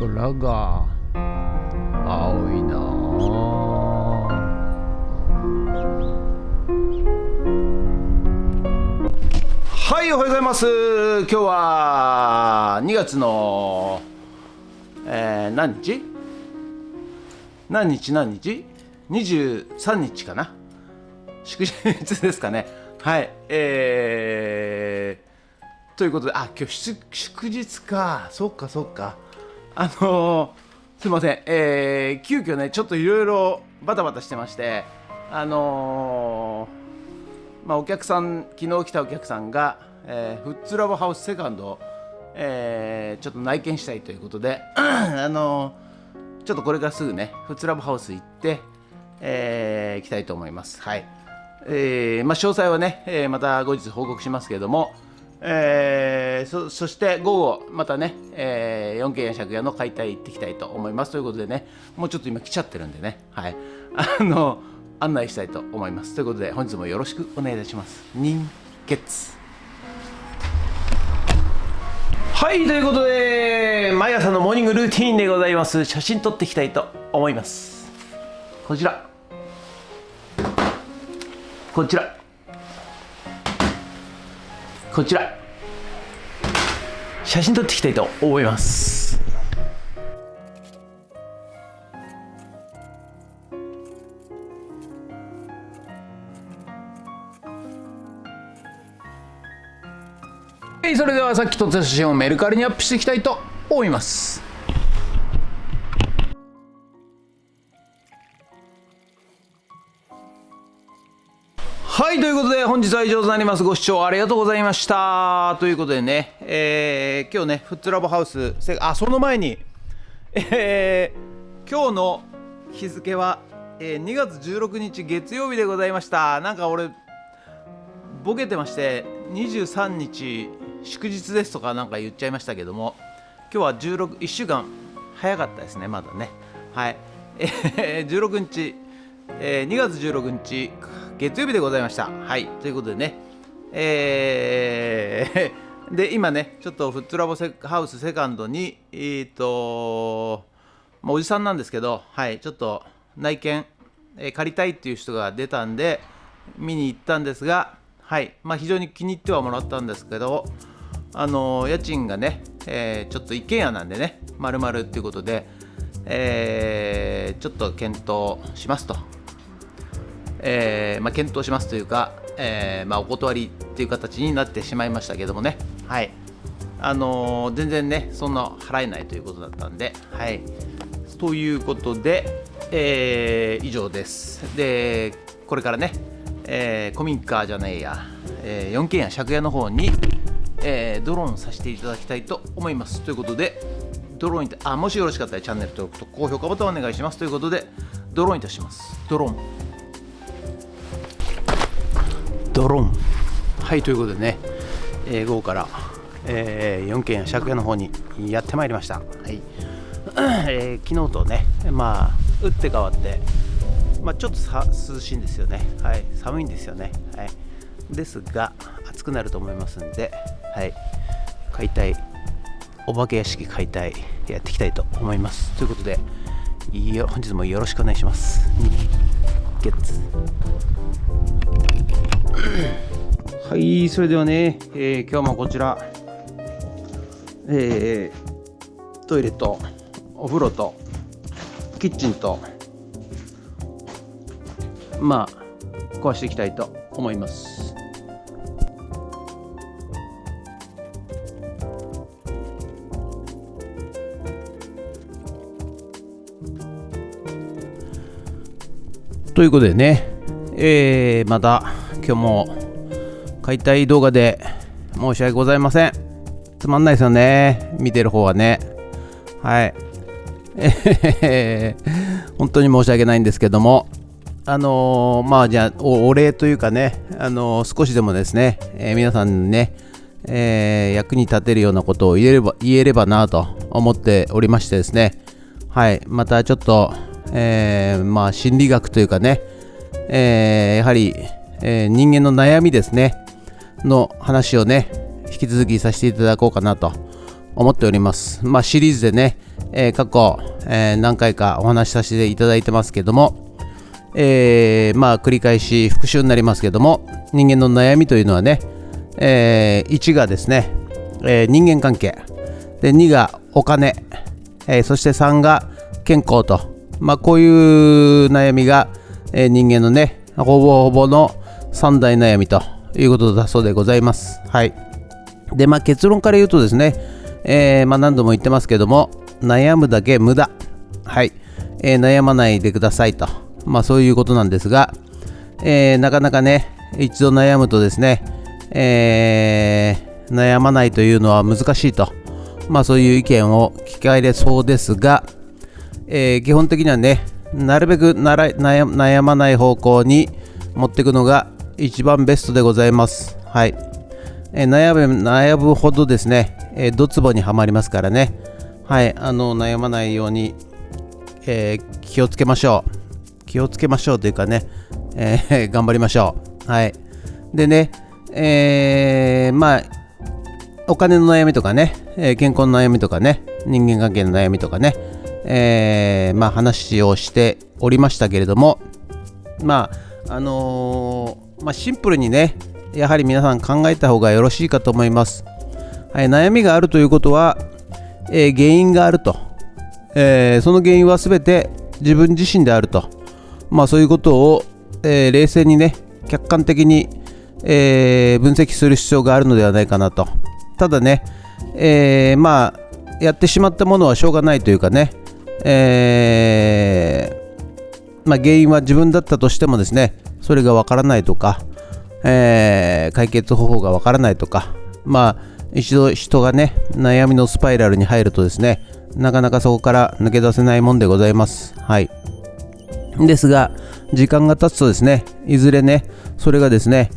空が青いなはい、おはようございます。今日は2月の、何日 ?23 日かな、祝日ですかね。はい、ということで、今日祝日か。そっかすいません、急遽ねちょっといろいろバタバタしてまして、お客さん、昨日来たお客さんが、フッツラボハウスセカンド、ちょっと内見したいということでちょっとこれからすぐねフッツラボハウス行って、行きたいと思います。はい、詳細はね、また後日報告しますけれども、そして午後またね、4軒や借家の解体行ってきたいと思いますということでね、もうちょっと今来ちゃってるんでね、はい、案内したいと思いますということで、本日もよろしくお願いいたします。人血。はい、ということで毎朝のモーニングルーティーンでございます。写真撮っていきたいと思います。こちら写真撮っていきたいと思います。それではさっき撮った写真をメルカリにアップしていきたいと思います。はい、ということで本日は以上となります。ご視聴ありがとうございました。ということでね、今日ねフッツラボハウスその前に、今日の日付は、2月16日月曜日でございました。なんか俺ボケてまして、23日祝日ですとかなんか言っちゃいましたけども、今日は1週間早かったですね、まだね。はい、16日、2月16日月曜日でございました。はい、ということでね、で今ねちょっとフッツラボハウスセカンドにおじさんなんですけど、はい、ちょっと内見、借りたいっていう人が出たんで見に行ったんですが、はい、非常に気に入ってはもらったんですけど、家賃がね、ちょっと一軒家なんでね丸々っていうことで、ちょっと検討しますと、検討しますというか、お断りっていう形になってしまいましたけどもね。はい、全然ねそんな払えないということだったんで、はい、ということで、以上です。でこれからね、古民家じゃないや、4軒家借家の方に、ドローンさせていただきたいと思います。ということでドローンもしよろしかったらチャンネル登録と高評価ボタンお願いしますということで、ドローンいたします。ドローン。はい、ということでね、午後から、4軒や借家の方にやってまいりました。はい、昨日とね打って変わって、ちょっと涼しいんですよね。はい、寒いんですよね。はい、ですが暑くなると思いますんで、はい、お化け屋敷解体やっていきたいと思います。ということで本日もよろしくお願いします。はい、それではね、今日もこちら、トイレとお風呂とキッチンと壊していきたいと思います。ということでね、また今日も解体動画で申し訳ございません。つまんないですよね、見てる方はね。はい、本当に申し訳ないんですけども、じゃあ お礼というかね、少しでもですね、皆さんにね、役に立てるようなことを言えればなと思っておりましてですね。はい、またちょっと、心理学というかね、やはり、人間の悩みですねの話をね引き続きさせていただこうかなと思っております。シリーズでね、過去、何回かお話しさせていただいてますけども、繰り返し復習になりますけども、人間の悩みというのはね、1がですね、人間関係で、2がお金、そして3が健康と、こういう悩みが、人間のねほぼほぼの3大悩みということだそうでございます。はい。で、結論から言うとですね、何度も言ってますけども、悩むだけ無駄。はい。悩まないでくださいと。そういうことなんですが、なかなかね、一度悩むとですね、悩まないというのは難しいと。そういう意見を聞かれそうですが、基本的にはね、なるべく悩まない方向に持っていくのが一番ベストでございます。はい。悩むほどですね、ドツボにはまりますからね。はい。悩まないように、気をつけましょうというかね、頑張りましょう。はい。でね、お金の悩みとかね、健康の悩みとかね、人間関係の悩みとかね、話をしておりましたけれども、シンプルにね、やはり皆さん考えた方がよろしいかと思います。はい。悩みがあるということは、原因があると、その原因はすべて自分自身であると、そういうことを、冷静にね、客観的に、分析する必要があるのではないかなと。ただね、やってしまったものはしょうがないというかね、原因は自分だったとしてもですね、それがわからないとか、解決方法がわからないとか、一度人がね、悩みのスパイラルに入るとですね、なかなかそこから抜け出せないもんでございます。はい。ですが、時間が経つとですね、いずれね、それがですね、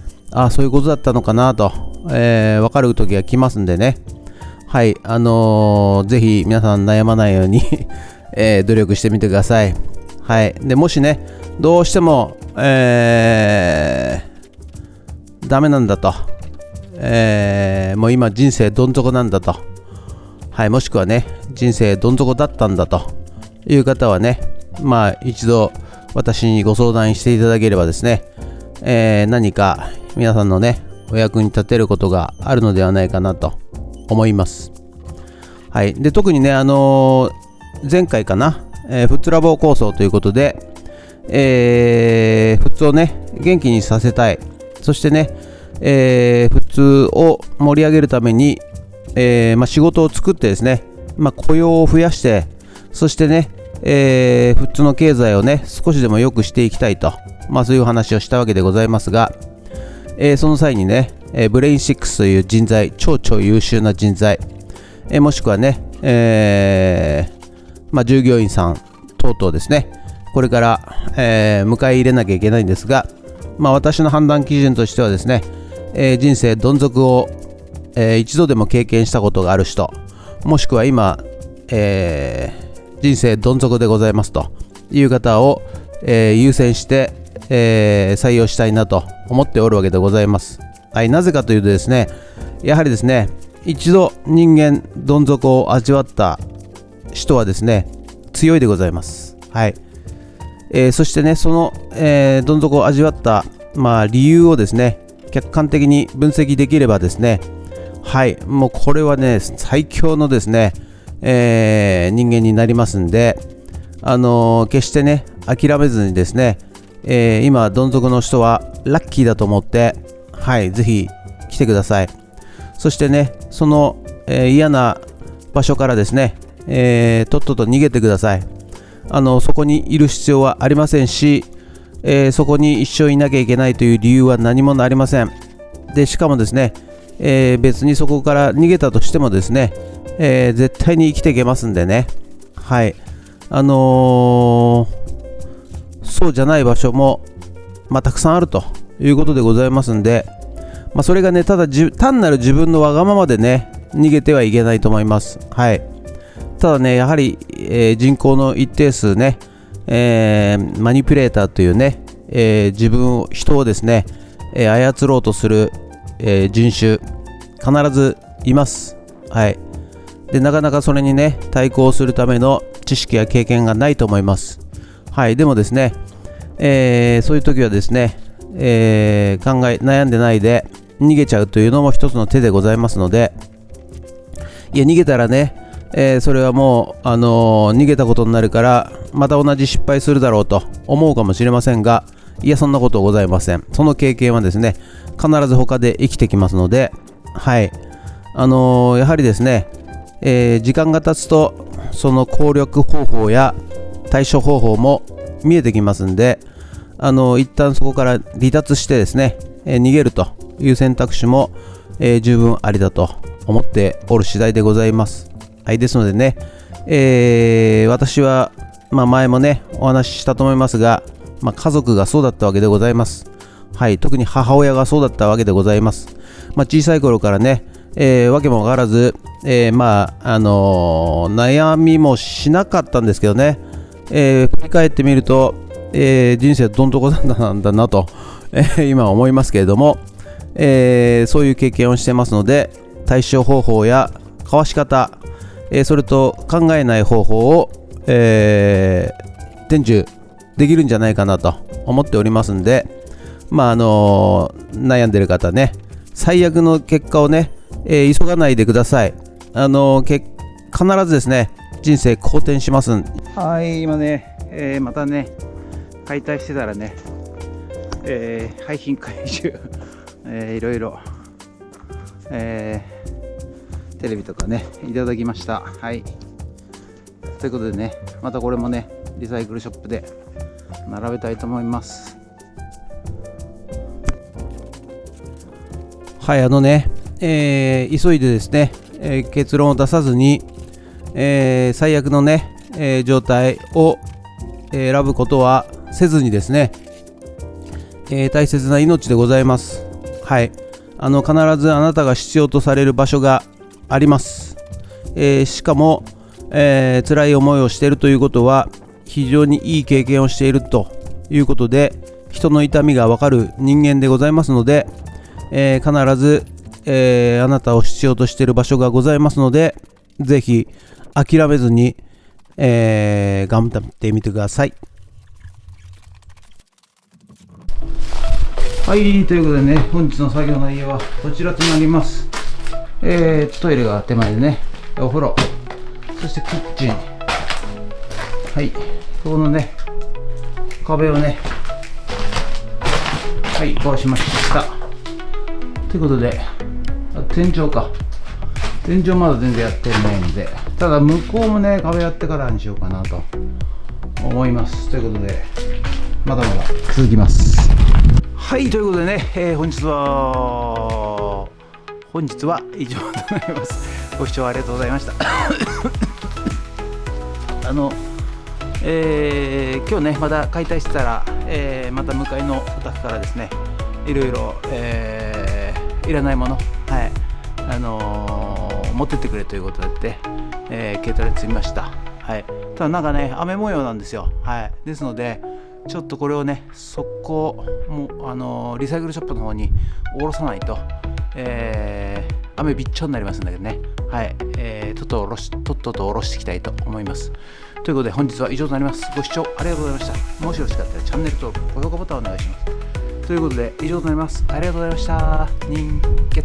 そういうことだったのかなと、分かる時が来ますんでね。はい。ぜひ皆さん悩まないように努力してみてください。はい。で、もしね、どうしても、ダメなんだと、もう今人生どん底なんだと、はい。もしくはね、人生どん底だったんだという方はね、一度私にご相談していただければですね、何か皆さんのね、お役に立てることがあるのではないかなと思います。はい。で、特にね、前回かな、フッツラボ構想ということで、フッツをね、元気にさせたい。そしてね、フッツを盛り上げるために、仕事を作ってですね、雇用を増やして、そしてね、フッツの経済をね、少しでも良くしていきたいと、そういう話をしたわけでございますが、その際にね、ブレイン6という人材、超優秀な人材、もしくはね、従業員さん等々ですね、これから、迎え入れなきゃいけないんですが、私の判断基準としてはですね、人生どん底を、一度でも経験したことがある人、もしくは今、人生どん底でございますという方を、優先して、採用したいなと思っておるわけでございます。はい。なぜかというとですね、やはりですね、一度人間どん底を味わった人はですね、強いでございます。はい。そしてね、その、どん底を味わった、理由をですね、客観的に分析できればですね、はい、もうこれはね、最強のですね、人間になりますんで、決してね、諦めずにですね、今どん底の人はラッキーだと思って、はい、ぜひ来てください。そしてね、その、嫌な場所からですね、とっとと逃げてください。そこにいる必要はありませんし、そこに一生いなきゃいけないという理由は何もありません。で、しかもですね、別にそこから逃げたとしてもですね、絶対に生きていけますんでね。はい。そうじゃない場所も、たくさんあるということでございますんで、それがね、単なる自分のわがままでね、逃げてはいけないと思います。はい。ただね、やはり、人口の一定数ね、マニピュレーターというね、人をですね、操ろうとする、人種、必ずいます。はい。でなかなかそれにね対抗するための知識や経験がないと思います。はい、でもですね、そういう時はですね、悩んでないで逃げちゃうというのも一つの手でございますので、いや逃げたらね、それはもう、逃げたことになるからまた同じ失敗するだろうと思うかもしれませんが、いやそんなことございません。その経験はですね必ず他で生きてきますので、はい、やはりですね、時間が経つとその攻略方法や対処方法も見えてきますんで、一旦そこから離脱してですね、逃げるという選択肢も、十分ありだと思っておる次第でございます。はい、ですのでね、私は、前もねお話ししたと思いますが、家族がそうだったわけでございます。はい、特に母親がそうだったわけでございます。小さい頃からね、わけもわからず、悩みもしなかったんですけどね、振り返ってみると、人生どん底なんだなと、今思いますけれども、そういう経験をしてますので、対処方法やかわし方、それと考えない方法を、伝授できるんじゃないかなと思っておりますんで、悩んでる方ね、最悪の結果をね、急がないでください。必ずですね人生好転します。はい、今ね、またね解体してたらね、廃品回収いろいろ、テレビとかねいただきました。はい、ということでね、またこれもねリサイクルショップで並べたいと思います。はい、急いでですね、結論を出さずに、最悪のね、状態を選ぶことはせずにですね、大切な命でございます。はい、必ずあなたが必要とされる場所があります。しかも、辛い思いをしているということは非常にいい経験をしているということで、人の痛みがわかる人間でございますので、必ず、あなたを必要としている場所がございますので、ぜひ諦めずに、頑張ってみてください。はい、ということでね、本日の作業内容はこちらとなります。トイレが手前でね、お風呂、そしてキッチン、はい、ここのね壁をね、はい、壊しました。ということで、天井まだ全然やってないので、ただ向こうもね壁やってからにしようかなと思います。ということでまだまだ続きます。はい、ということでね、本日は以上となります。ご視聴ありがとうございました。今日ねまた解体してたら、また向かいのお宅からですね、いろいろ、いらないもの、はい、持ってってくれということで、軽トラに積みました。はい、ただなんかね雨模様なんですよ。はい、ですのでちょっとこれをね速攻もうリサイクルショップの方に下ろさないと、雨びっちょになりますんだけどね。はい、とっとと下ろしていきたいと思います。ということで本日は以上となります。ご視聴ありがとうございました。もしよろしかったらチャンネル登録、高評価ボタンをお願いします。ということで以上となります。ありがとうございました。人傑